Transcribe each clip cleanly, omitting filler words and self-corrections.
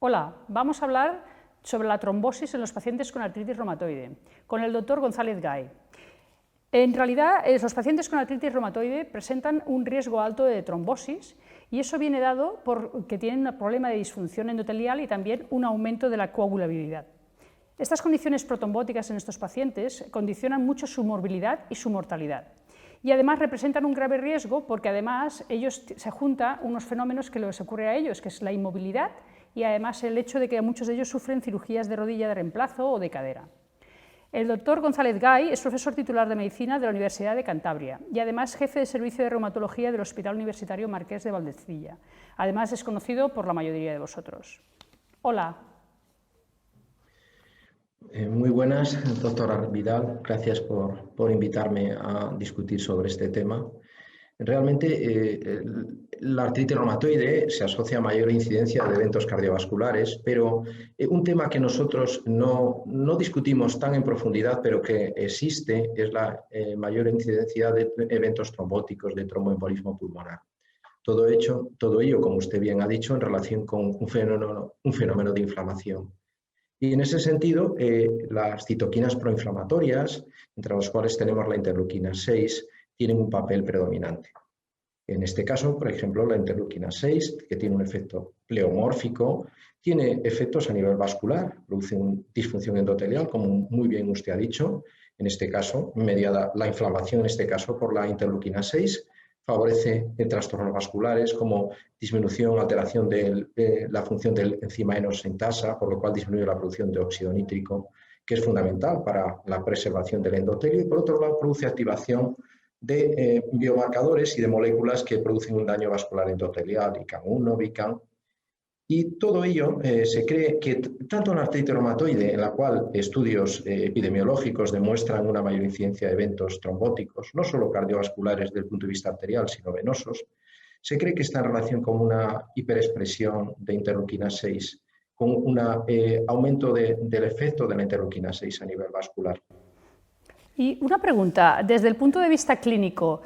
Hola, vamos a hablar sobre la trombosis en los pacientes con artritis reumatoide, con el doctor González Gay. En realidad, los pacientes con artritis reumatoide presentan un riesgo alto de trombosis y eso viene dado porque tienen un problema de disfunción endotelial y también un aumento de la coagulabilidad. Estas condiciones protrombóticas en estos pacientes condicionan mucho su morbilidad y su mortalidad. Y además representan un grave riesgo porque además se juntan unos fenómenos que les ocurre a ellos, que es la inmovilidad y además el hecho de que muchos de ellos sufren cirugías de rodilla de reemplazo o de cadera. El doctor González Gay es profesor titular de Medicina de la Universidad de Cantabria y además jefe de servicio de reumatología del Hospital Universitario Marqués de Valdecilla. Además es conocido por la mayoría de vosotros. Hola. Muy buenas, doctora Vidal. Gracias por invitarme a discutir sobre este tema. Realmente la artritis reumatoide se asocia a mayor incidencia de eventos cardiovasculares, pero un tema que nosotros no discutimos tan en profundidad, pero que existe, es la mayor incidencia de eventos trombóticos, de tromboembolismo pulmonar. Todo ello, como usted bien ha dicho, en relación con un fenómeno de inflamación. Y en ese sentido, las citoquinas proinflamatorias, entre las cuales tenemos la interleuquina 6, tienen un papel predominante. En este caso, por ejemplo, la interleuquina 6, que tiene un efecto pleomórfico, tiene efectos a nivel vascular, produce una disfunción endotelial, como muy bien usted ha dicho, en este caso, mediada la inflamación, en este caso, por la interleuquina 6, favorece trastornos vasculares como disminución, alteración de la función del enzima enosintasa, por lo cual disminuye la producción de óxido nítrico, que es fundamental para la preservación del endotelio, y por otro lado produce activación de biomarcadores y de moléculas que producen un daño vascular endotelial, ICAM1, BICAM. Y todo ello se cree que tanto en la artritis reumatoide, en la cual estudios epidemiológicos demuestran una mayor incidencia de eventos trombóticos, no solo cardiovasculares desde el punto de vista arterial, sino venosos, se cree que está en relación con una hiperexpresión de interleuquina 6, con un aumento del efecto de la interleuquina 6 a nivel vascular. Y una pregunta, desde el punto de vista clínico,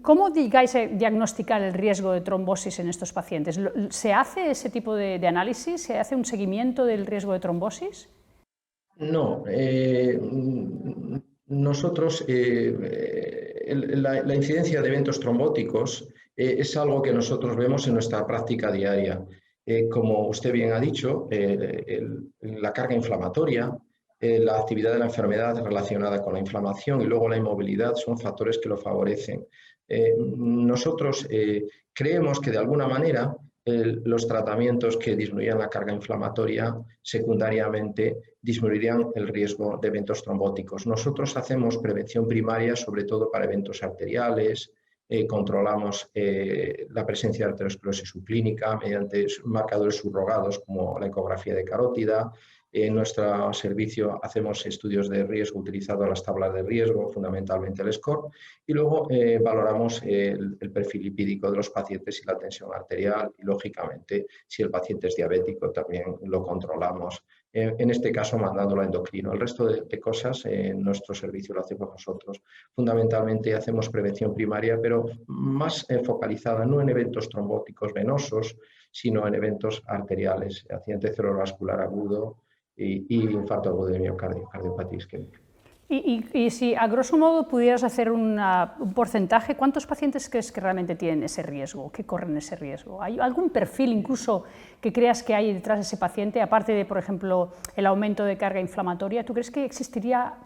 ¿cómo digáis diagnosticar el riesgo de trombosis en estos pacientes? ¿Se hace ese tipo de análisis? ¿Se hace un seguimiento del riesgo de trombosis? No, nosotros, la incidencia de eventos trombóticos es algo que nosotros vemos en nuestra práctica diaria. Como usted bien ha dicho, la carga inflamatoria, la actividad de la enfermedad relacionada con la inflamación y luego la inmovilidad son factores que lo favorecen. Nosotros creemos que de alguna manera los tratamientos que disminuyan la carga inflamatoria secundariamente disminuirían el riesgo de eventos trombóticos. Nosotros hacemos prevención primaria sobre todo para eventos arteriales, controlamos la presencia de arteriosclerosis subclínica mediante marcadores subrogados como la ecografía de carótida. En nuestro servicio hacemos estudios de riesgo utilizando las tablas de riesgo, fundamentalmente el SCORE, y luego valoramos el perfil lipídico de los pacientes y la tensión arterial, y lógicamente, si el paciente es diabético, también lo controlamos, en este caso mandándolo a endocrino. El resto de cosas en nuestro servicio lo hacemos nosotros. Fundamentalmente hacemos prevención primaria, pero más focalizada no en eventos trombóticos venosos, sino en eventos arteriales, accidente cerebrovascular agudo, y infarto agudo de miocardio, cardiopatía isquémica. Y si a grosso modo pudieras hacer un porcentaje, ¿cuántos pacientes crees que realmente tienen ese riesgo, que corren ese riesgo? ¿Hay algún perfil incluso que creas que hay detrás de ese paciente, aparte de, por ejemplo, el aumento de carga inflamatoria? ¿Tú crees que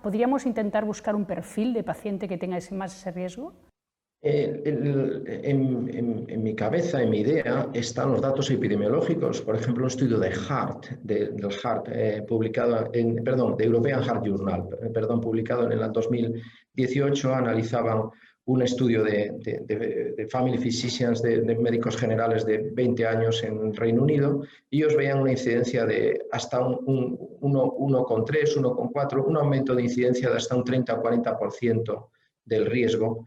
podríamos intentar buscar un perfil de paciente que tenga más ese riesgo? En mi cabeza, en mi idea, están los datos epidemiológicos. Por ejemplo, un estudio de publicado de European Heart Journal, publicado en el 2018, analizaban un estudio de family physicians, de médicos generales de 20 años en Reino Unido, y ellos veían una incidencia de hasta 1,3, 1,4, un aumento de incidencia de hasta un 30 o 40% del riesgo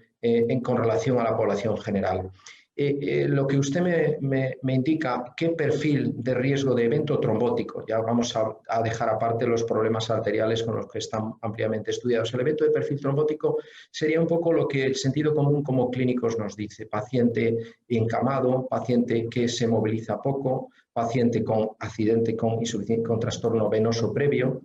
con relación a la población general. Lo que usted me indica, ¿qué perfil de riesgo de evento trombótico? Ya vamos a dejar aparte los problemas arteriales con los que están ampliamente estudiados. El evento de perfil trombótico sería un poco lo que el sentido común como clínicos nos dice. Paciente encamado, paciente que se moviliza poco, paciente con accidente con trastorno venoso previo,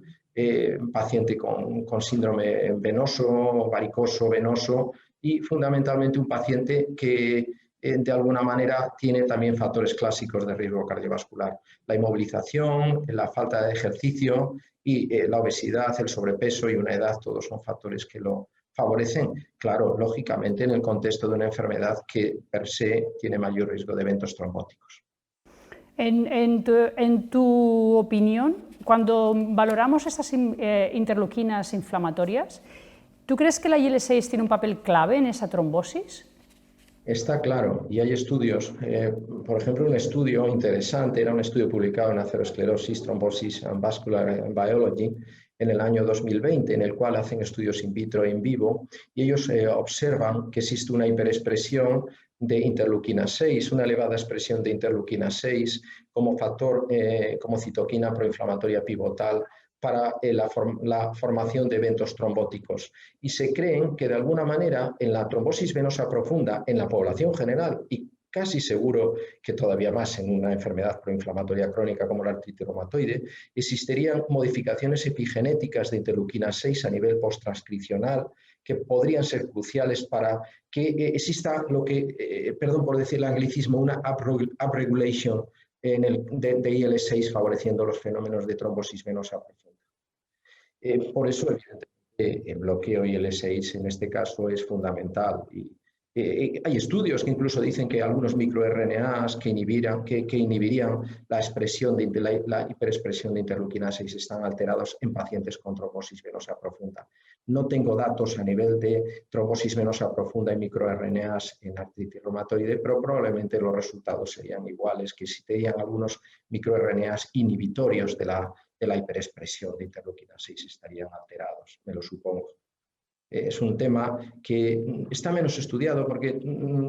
paciente con síndrome venoso, varicoso venoso y fundamentalmente un paciente que de alguna manera tiene también factores clásicos de riesgo cardiovascular. La inmovilización, la falta de ejercicio y la obesidad, el sobrepeso y una edad, todos son factores que lo favorecen, claro, lógicamente en el contexto de una enfermedad que per se tiene mayor riesgo de eventos trombóticos. En tu opinión, cuando valoramos estas interleuquinas inflamatorias, ¿tú crees que la IL-6 tiene un papel clave en esa trombosis? Está claro, y hay estudios, por ejemplo, un estudio interesante, era un estudio publicado en Atherosclerosis, Thrombosis and Vascular Biology en el año 2020, en el cual hacen estudios in vitro e in vivo, y ellos observan que existe una hiperexpresión de interleuquina 6, una elevada expresión de interleuquina 6 como factor, como citoquina proinflamatoria pivotal para la formación de eventos trombóticos. Y se creen que de alguna manera en la trombosis venosa profunda en la población general y casi seguro que todavía más en una enfermedad proinflamatoria crónica como la artritis reumatoide, existirían modificaciones epigenéticas de interleuquina 6 a nivel posttranscripcional que podrían ser cruciales para que exista lo que, perdón por decir el anglicismo, una upregulation de IL-6 favoreciendo los fenómenos de trombosis venosa profunda. Por eso, evidentemente, el bloqueo IL-6 en este caso es fundamental. Hay estudios que incluso dicen que algunos microRNAs que inhibirían la expresión la hiperexpresión de interleuquina 6 están alterados en pacientes con trombosis venosa profunda. No tengo datos a nivel de trombosis venosa profunda y microRNAs en artritis reumatoide, pero probablemente los resultados serían iguales, que existirían algunos microRNAs inhibitorios de la hiperexpresión de interleuquina 6 estarían alterados, me lo supongo. Es un tema que está menos estudiado porque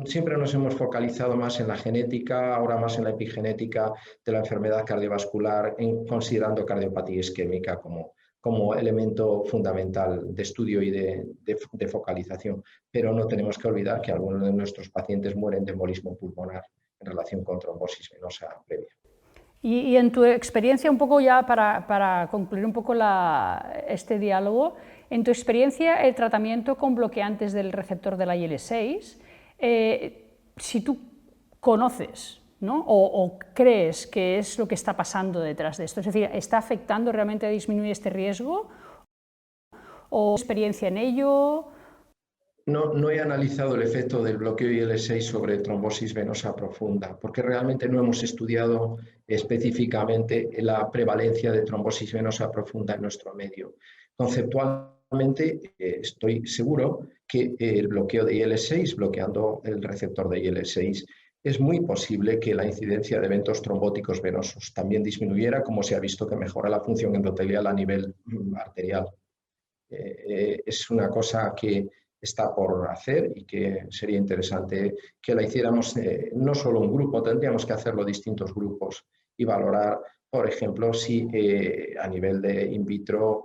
siempre nos hemos focalizado más en la genética, ahora más en la epigenética de la enfermedad cardiovascular, considerando cardiopatía isquémica como elemento fundamental de estudio y de focalización. Pero no tenemos que olvidar que algunos de nuestros pacientes mueren de embolismo pulmonar en relación con trombosis venosa previa. Y en tu experiencia, un poco ya para concluir un poco este diálogo, en tu experiencia el tratamiento con bloqueantes del receptor de la IL-6, si tú conoces, ¿no? o crees que es lo que está pasando detrás de esto, es decir, ¿está afectando realmente a disminuir este riesgo? ¿O experiencia en ello? No he analizado el efecto del bloqueo IL-6 sobre trombosis venosa profunda, porque realmente no hemos estudiado específicamente la prevalencia de trombosis venosa profunda en nuestro medio. Conceptualmente, estoy seguro que el bloqueo de IL-6, bloqueando el receptor de IL-6, es muy posible que la incidencia de eventos trombóticos venosos también disminuyera, como se ha visto que mejora la función endotelial a nivel arterial. Es una cosa que está por hacer y que sería interesante que la hiciéramos no solo un grupo, tendríamos que hacerlo distintos grupos y valorar, por ejemplo, si a nivel de in vitro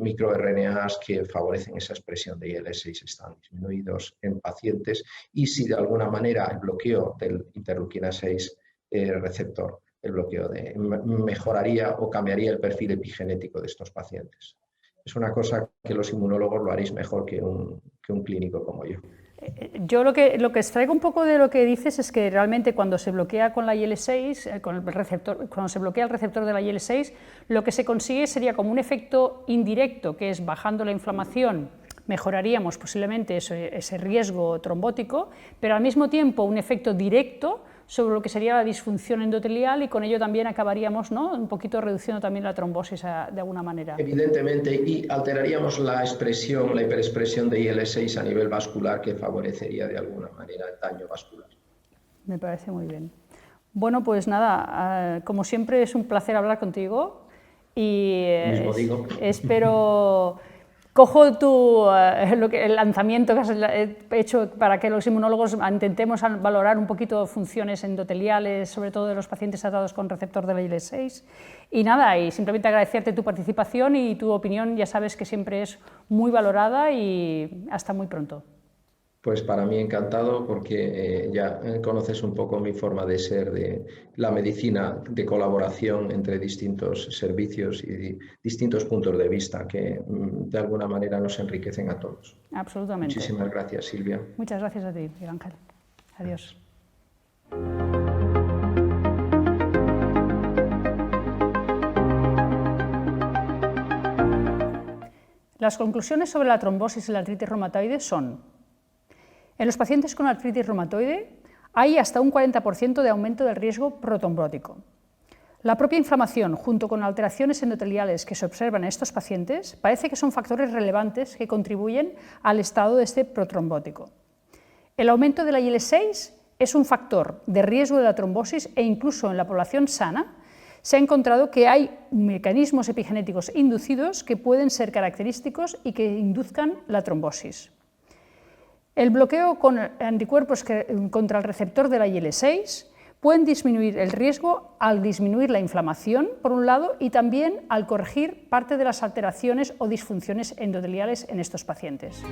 microRNAs que favorecen esa expresión de IL-6 están disminuidos en pacientes y si de alguna manera el bloqueo del interleuquina 6 receptor, el bloqueo mejoraría o cambiaría el perfil epigenético de estos pacientes. Es una cosa que los inmunólogos lo haréis mejor que un clínico como yo. Yo lo que extraigo un poco de lo que dices es que realmente cuando se bloquea con la IL-6, cuando se bloquea el receptor de la IL-6, lo que se consigue sería como un efecto indirecto, que es bajando la inflamación, mejoraríamos posiblemente ese riesgo trombótico, pero al mismo tiempo un efecto directo sobre lo que sería la disfunción endotelial y con ello también acabaríamos, ¿no?, un poquito reduciendo también la trombosis de alguna manera. Evidentemente, y alteraríamos la hiperexpresión de IL-6 a nivel vascular que favorecería de alguna manera el daño vascular. Me parece muy bien. Bueno, pues nada, como siempre es un placer hablar contigo y Mismo digo. espero Cojo el lanzamiento que has hecho para que los inmunólogos intentemos valorar un poquito funciones endoteliales, sobre todo de los pacientes tratados con receptor de la IL-6. Y nada, y simplemente agradecerte tu participación y tu opinión, ya sabes que siempre es muy valorada y hasta muy pronto. Pues para mí encantado porque ya conoces un poco mi forma de ser, de la medicina de colaboración entre distintos servicios y distintos puntos de vista que de alguna manera nos enriquecen a todos. Absolutamente. Muchísimas gracias, Silvia. Muchas gracias a ti, Miguel Ángel. Adiós. Las conclusiones sobre la trombosis y la artritis reumatoide son: en los pacientes con artritis reumatoide hay hasta un 40% de aumento del riesgo protrombótico. La propia inflamación, junto con alteraciones endoteliales que se observan en estos pacientes, parece que son factores relevantes que contribuyen al estado de este protrombótico. El aumento de la IL-6 es un factor de riesgo de la trombosis e incluso en la población sana se ha encontrado que hay mecanismos epigenéticos inducidos que pueden ser característicos y que induzcan la trombosis. El bloqueo con anticuerpos contra el receptor de la IL-6 pueden disminuir el riesgo al disminuir la inflamación, por un lado, y también al corregir parte de las alteraciones o disfunciones endoteliales en estos pacientes.